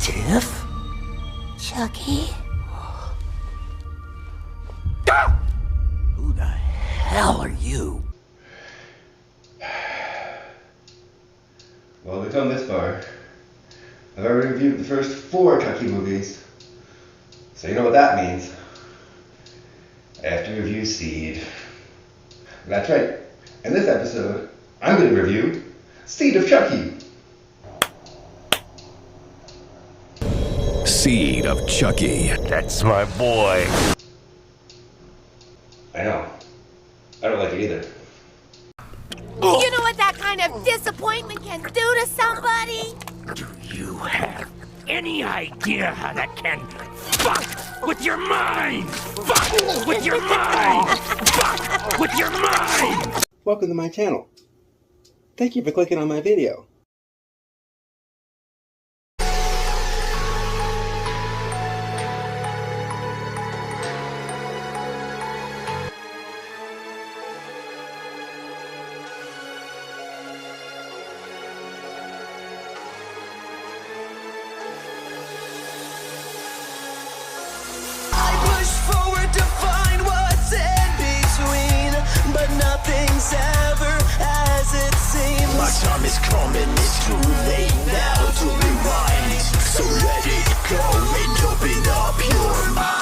Tiff? Chucky? Who the hell are you? Well, we've come this far. I've already reviewed the first 4 Chucky movies. So you know what that means. I have to review Seed. That's right. In this episode, I'm going to review Seed of Chucky. Seed of Chucky. That's my boy. I know. I don't like it either. You know what that kind of disappointment can do to somebody? Do you have any idea how that can fuck with your mind? Fuck with your mind! Fuck with your mind! Welcome to my channel. Thank you for clicking on my video. Forward to find what's in between, but nothing's ever as it seems. My time is coming, it's too late now to rewind. So let it go and open up your mind.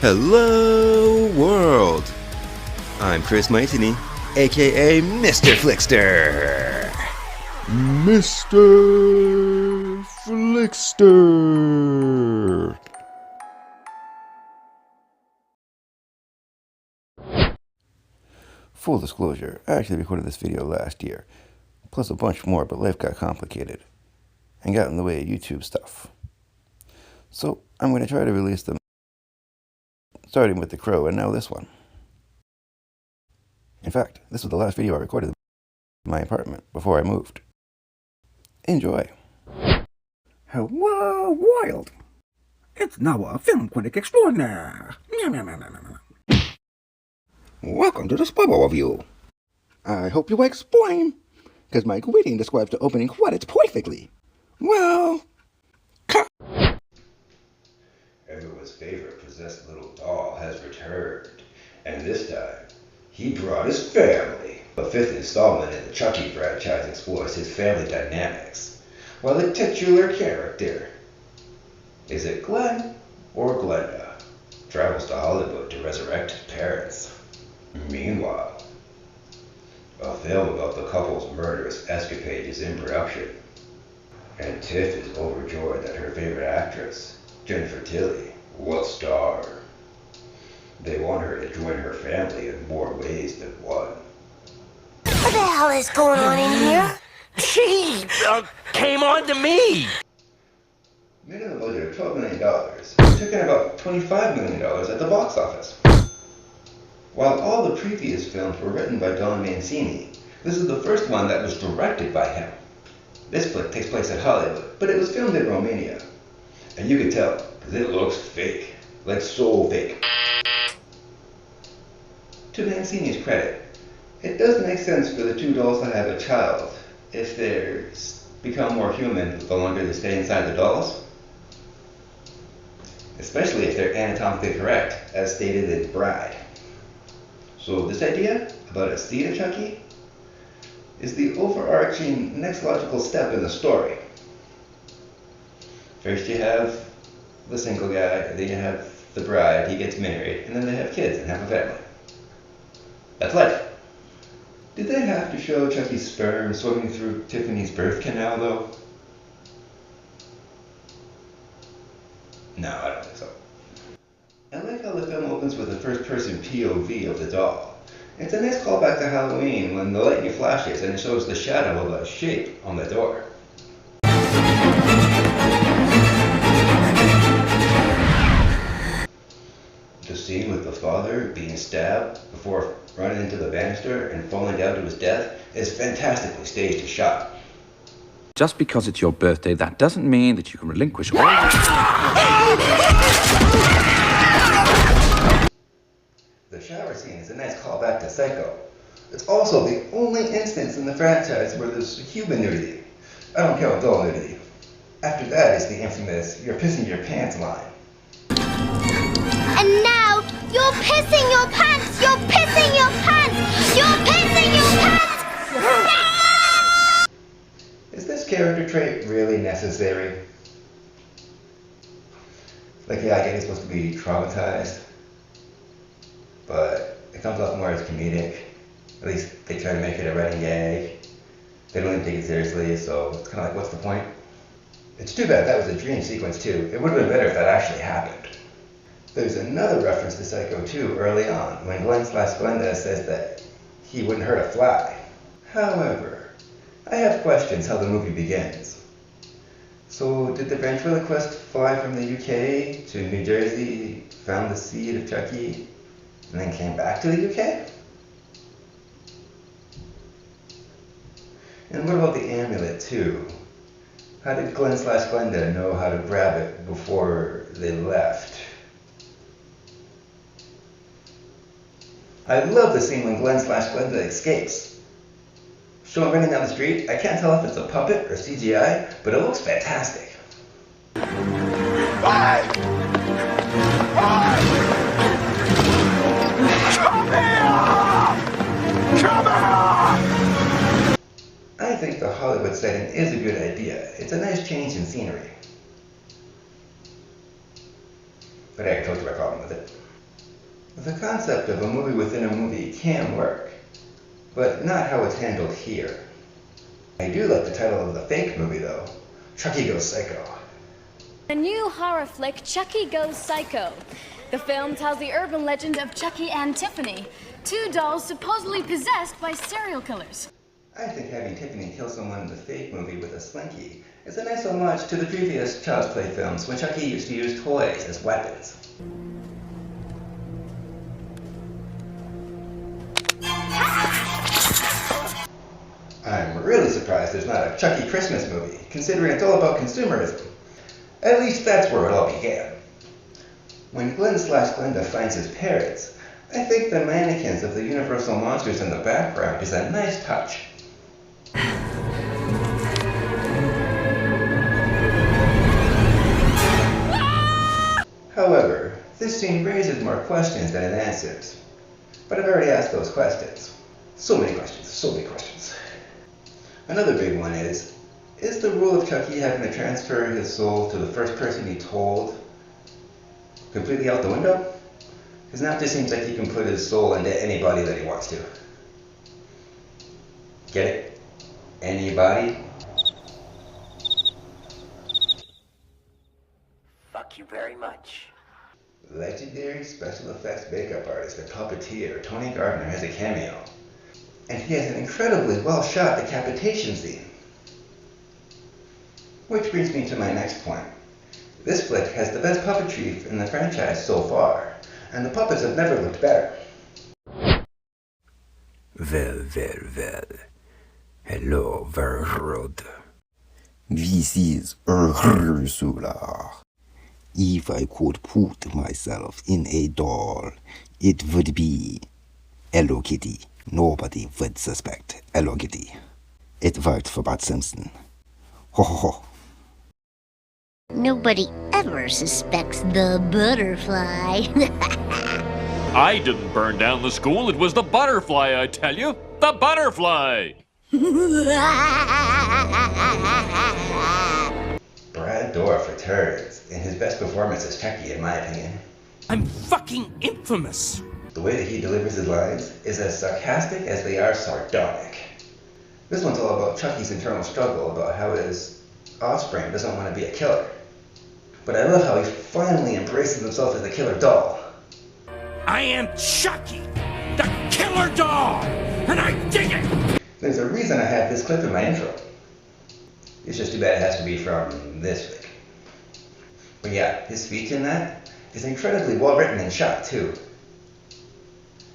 Hello world! I'm Chris Maitini, aka Mr. FLIXTER! Mr. FLIXTER! Full disclosure, I actually recorded this video last year, plus a bunch more, but life got complicated and got in the way of YouTube stuff. So I'm going to try to release them, starting with The Crow and now this one. In fact, this was the last video I recorded in my apartment before I moved. Enjoy. Hello, world! It's Noah, film critic extraordinaire. Welcome to the spoiler review. I hope you explain, because my greeting describes the opening credits perfectly. Well, Everyone's favorite possessed little doll has returned, and this time, he brought his family. The 5th installment in the Chucky franchise explores his family dynamics, while the titular character, is it Glenn or Glenda, travels to Hollywood to resurrect his parents. Meanwhile, a film about the couple's murderous escapade is in production. And Tiff is overjoyed that her favorite actress, Jennifer Tilly, will star. They want her to join her family in more ways than one. What the hell is going on in here? She came on to me. Made a budget of $12 million. It took in about $25 million at the box office. While all the previous films were written by Don Mancini, this is the first one that was directed by him. This flick takes place at Hollywood, but it was filmed in Romania. And you can tell, because it looks fake. Like so fake. To Mancini's credit, it does make sense for the two dolls to have a child if they become more human the longer they stay inside the dolls. Especially if they're anatomically correct, as stated in Bride. So this idea about a seed of Chucky is the overarching next logical step in the story. First you have the single guy, then you have the bride, he gets married, and then they have kids and have a family. That's life. Did they have to show Chucky's sperm swimming through Tiffany's birth canal though? No, I don't think so. I like how the film opens with a first-person POV of the doll. It's a nice callback to Halloween when the lightning flashes and it shows the shadow of a shape on the door. The scene with the father being stabbed before running into the banister and falling down to his death is fantastically staged and shot. Just because it's your birthday, that doesn't mean that you can relinquish all The shower scene is a nice callback to Psycho. It's also the only instance in the franchise where there's human nudity. I don't count doll nudity. After that is the infamous "you're pissing your pants" line. And now, you're pissing your pants! You're pissing your pants! You're pissing your pants! Is this character trait really necessary? Like, yeah, I get he's supposed to be traumatized, but it comes off more as comedic. At least they try to make it a running gag. They don't even take it seriously, so it's kind of like, what's the point? It's too bad that was a dream sequence too. It would have been better if that actually happened. There's another reference to Psycho 2 early on, when Glenn/Glenda says that he wouldn't hurt a fly. However, I have questions how the movie begins. So, did the ventriloquist fly from the UK to New Jersey, found the seed of Chucky, and then came back to the UK? And what about the amulet too? How did Glenn/Glenda know how to grab it before they left? I love the scene when Glenn/Glenda escapes. Show him running down the street. I can't tell if it's a puppet or CGI, but it looks fantastic. Hey! Hey! Come here! Come here! I think the Hollywood setting is a good idea. It's a nice change in scenery. But I told you my problem with it. The concept of a movie within a movie can work, but not how it's handled here. I do like the title of the fake movie though, Chucky Goes Psycho. A new horror flick, Chucky Goes Psycho. The film tells the urban legend of Chucky and Tiffany, two dolls supposedly possessed by serial killers. I think having Tiffany kill someone in the fake movie with a slinky is a nice homage to the previous Child's Play films when Chucky used to use toys as weapons. I'm really surprised there's not a Chucky Christmas movie, considering it's all about consumerism. At least that's where it all began. When Glenn/Glenda finds his parents, I think the mannequins of the Universal monsters in the background is a nice touch. However, this scene raises more questions than it answers. But I've already asked those questions. So many questions, so many questions. Another big one is the rule of Chucky having to transfer his soul to the first person he told completely out the window? Because now it just seems like he can put his soul into anybody that he wants to. Get it? Anybody? Thank you very much. Legendary special effects makeup artist and puppeteer Tony Gardner has a cameo. And he has an incredibly well-shot decapitation scene. Which brings me to my next point. This flick has the best puppetry in the franchise so far, and the puppets have never looked better. Well. Hello, world. This is Ursula. If I could put myself in a doll, it would be Hello Kitty. Nobody would suspect Hello Kitty. It worked for Bart Simpson. Ho ho ho. Nobody ever suspects the butterfly. I didn't burn down the school. It was the butterfly, I tell you. The butterfly! Brad Dourif returns in his best performance as Chucky, in my opinion. I'm fucking infamous. The way that he delivers his lines is as sarcastic as they are sardonic. This one's all about Chucky's internal struggle about how his offspring doesn't want to be a killer. But I love how he finally embraces himself as a killer doll. I am Chucky, the killer doll, and I dig it! There's a reason I have this clip in my intro. It's just too bad it has to be from this flick. But yeah, his speech in that is incredibly well written and shot too.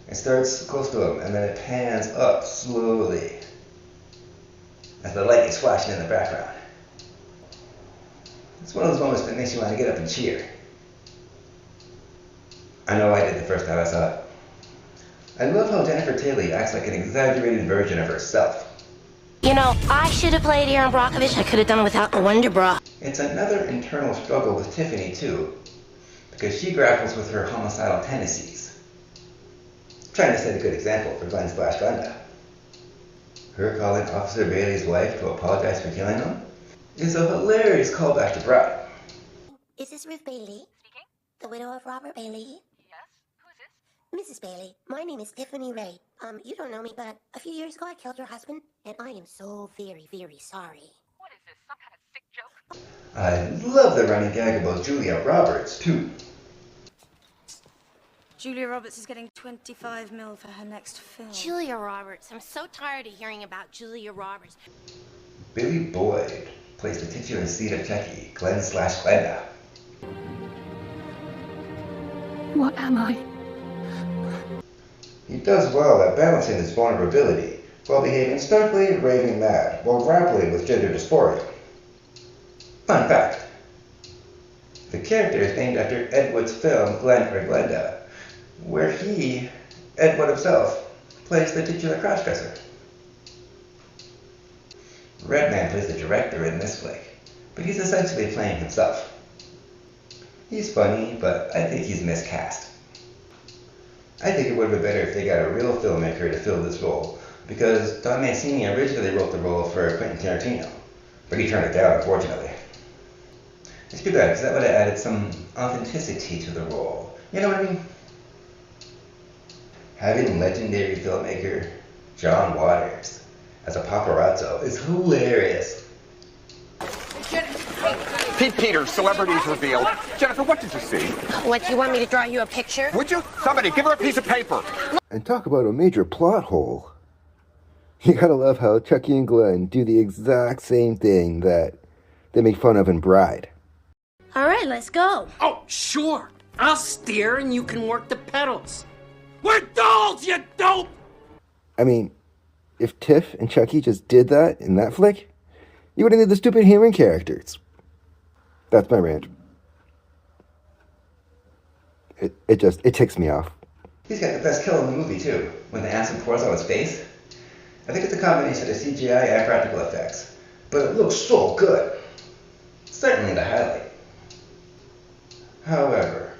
It starts close to him and then it pans up slowly as the light is flashing in the background. It's one of those moments that makes you want to get up and cheer. I know I did the first time I saw it. I love how Jennifer Taylor acts like an exaggerated version of herself. You know, I should have played Aaron Brockovich. I could have done it without the Wonder Bra. It's another internal struggle with Tiffany too, because she grapples with her homicidal tendencies. Trying to set a good example for Glenn/Glenda. Her calling Officer Bailey's wife to apologize for killing him is a hilarious callback to Bride. Is this Ruth Bailey? Speaking. The widow of Robert Bailey? Yes. Who is this? Mrs. Bailey, my name is Tiffany Ray. You don't know me, but a few years ago I killed your husband, and I am so very, very sorry. What is this, some kind of sick joke? I love the running gag about Julia Roberts, too. Julia Roberts is getting 25 mil for her next film. Julia Roberts. I'm so tired of hearing about Julia Roberts. Billy Boyd plays the titular seed of Chucky, Glenn/Glenda. What am I? He does well at balancing his vulnerability while behaving starkly raving mad while grappling with gender dysphoria. Fun fact. The character is named after Ed Wood's film Glenn or Glenda, where he, Ed Wood himself, plays the titular crossdresser. Redman plays the director in this flick, but he's essentially playing himself. He's funny, but I think he's miscast. I think it would have been better if they got a real filmmaker to fill this role, because Don Mancini originally wrote the role for Quentin Tarantino, but he turned it down, unfortunately. It's too bad, because that would have added some authenticity to the role. You know what I mean? Having legendary filmmaker John Waters as a paparazzo is hilarious. Pete Peters, celebrities revealed. Jennifer, what did you see? What, do you want me to draw you a picture? Would you? Somebody, give her a piece of paper. And talk about a major plot hole. You gotta love how Chucky and Glenn do the exact same thing that they make fun of in Bride. All right, let's go. Oh, sure. I'll steer and you can work the pedals. We're dolls, you dope! I mean, if Tiff and Chucky just did that in that flick, you wouldn't need the stupid human characters. That's my rant. It ticks me off. He's got the best kill in the movie too, when the acid pours on his face. I think it's a combination of CGI and practical effects, but it looks so good. Certainly the highlight. However,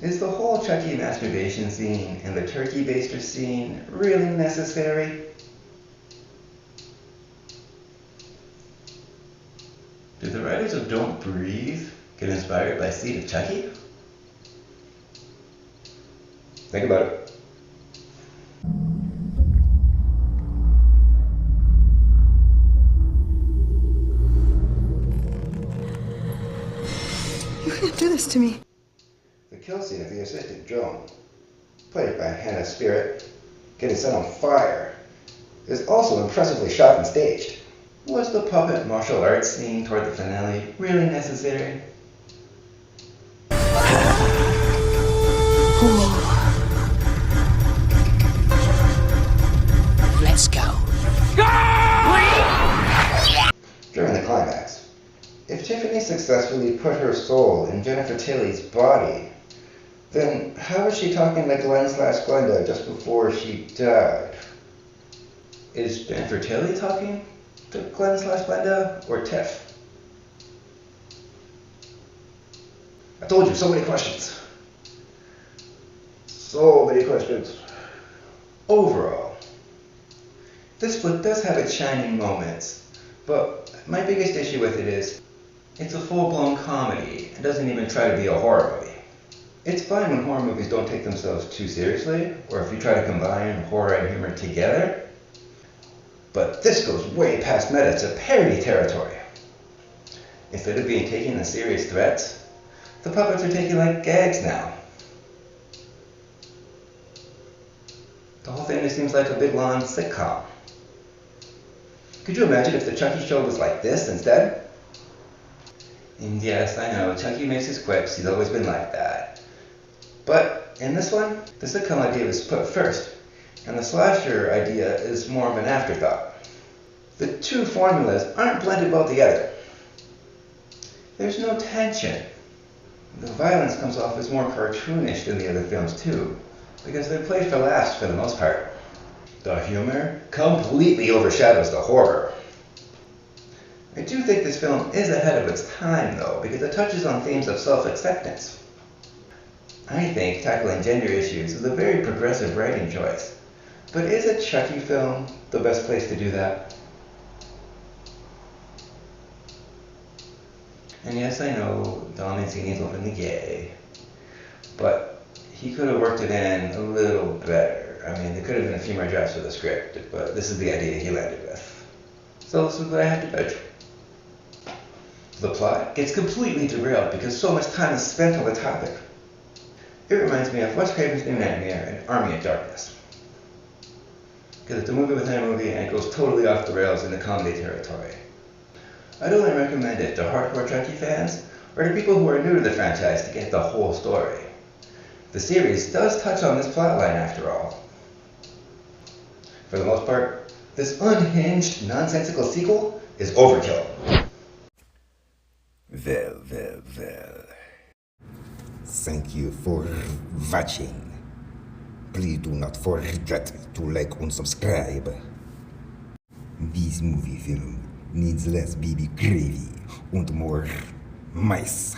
is the whole Chucky masturbation scene and the turkey baster scene really necessary? Did the writers of Don't Breathe get inspired by Seed of Chucky? Think about it. You can't do this to me. The kill scene of the assistant Joan, played by Hannah Spirit, getting set on fire, is also impressively shot and staged. Was the puppet martial arts scene toward the finale really necessary? Let's go. During the climax, if Tiffany successfully put her soul in Jennifer Tilly's body, then how was she talking to Glenn/Glenda just before she died? Is Jennifer Tilly talking to Glenn/Glenda or Tiff? I told you, so many questions. So many questions. Overall, this flick does have its shining moments, but my biggest issue with it is it's a full-blown comedy and doesn't even try to be a horror movie. It's fine when horror movies don't take themselves too seriously, or if you try to combine horror and humor together, but this goes way past meta to parody territory. Instead of being taken as serious threats, the puppets are taken like gags now. The whole thing just seems like a big long sitcom. Could you imagine if the Chucky show was like this instead? And yes, I know, Chucky makes his quips, he's always been like that. But in this one, the sitcom idea was put first, and the slasher idea is more of an afterthought. The two formulas aren't blended well together. There's no tension. The violence comes off as more cartoonish than the other films too, because they're played for laughs for the most part. The humor completely overshadows the horror. I do think this film is ahead of its time though, because it touches on themes of self-acceptance. I think tackling gender issues is a very progressive writing choice. But is a Chucky film the best place to do that? And yes, I know Don Mancini's openly gay, but he could have worked it in a little better. I mean, there could have been a few more drafts of the script, but this is the idea he landed with. So this is what I have to judge. The plot gets completely derailed because so much time is spent on the topic. It reminds me of Wes Craven's New Nightmare and Army of Darkness. Because it's a movie within a movie and it goes totally off the rails into comedy territory. I'd only recommend it to hardcore Chucky fans or to people who are new to the franchise to get the whole story. The series does touch on this plotline after all. For the most part, this unhinged, nonsensical sequel is overkill. Well. Thank you for watching. Please do not forget to like and subscribe. This movie film needs less baby gravy and more mice.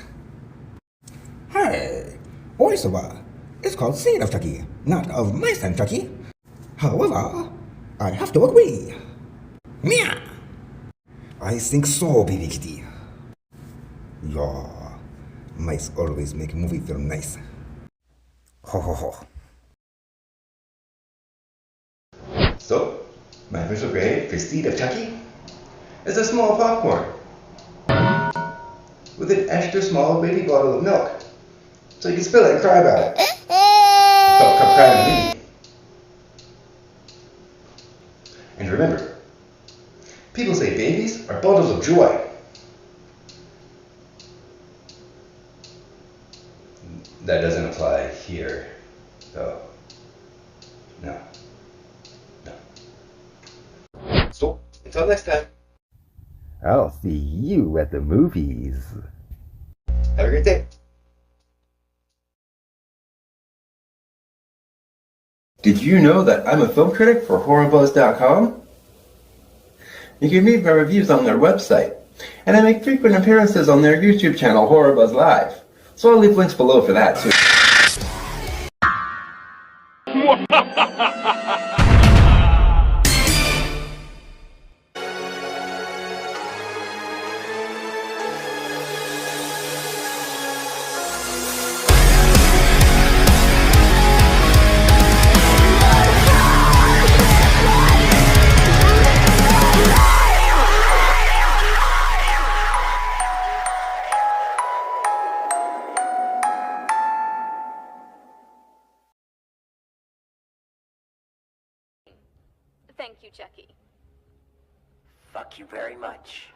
Hey, also, it's called Seed of Chucky, not of Mice and Chucky. However, I have to agree. Meow! I think so, baby kitty. Yeah, mice always make movie film nice. Ho ho ho. So, my official grade for Seed of Chucky is a small popcorn with an extra small baby bottle of milk, so you can spill it and cry about it. Don't come crying to me. And remember, people say babies are bundles of joy. That doesn't apply here, though. No. So, until next time. I'll see you at the movies. Have a great day. Did you know that I'm a film critic for HorrorBuzz.com? You can read my reviews on their website, and I make frequent appearances on their YouTube channel, HorrorBuzz Live. So I'll leave links below for that too. Thank you, Chucky. Fuck you very much.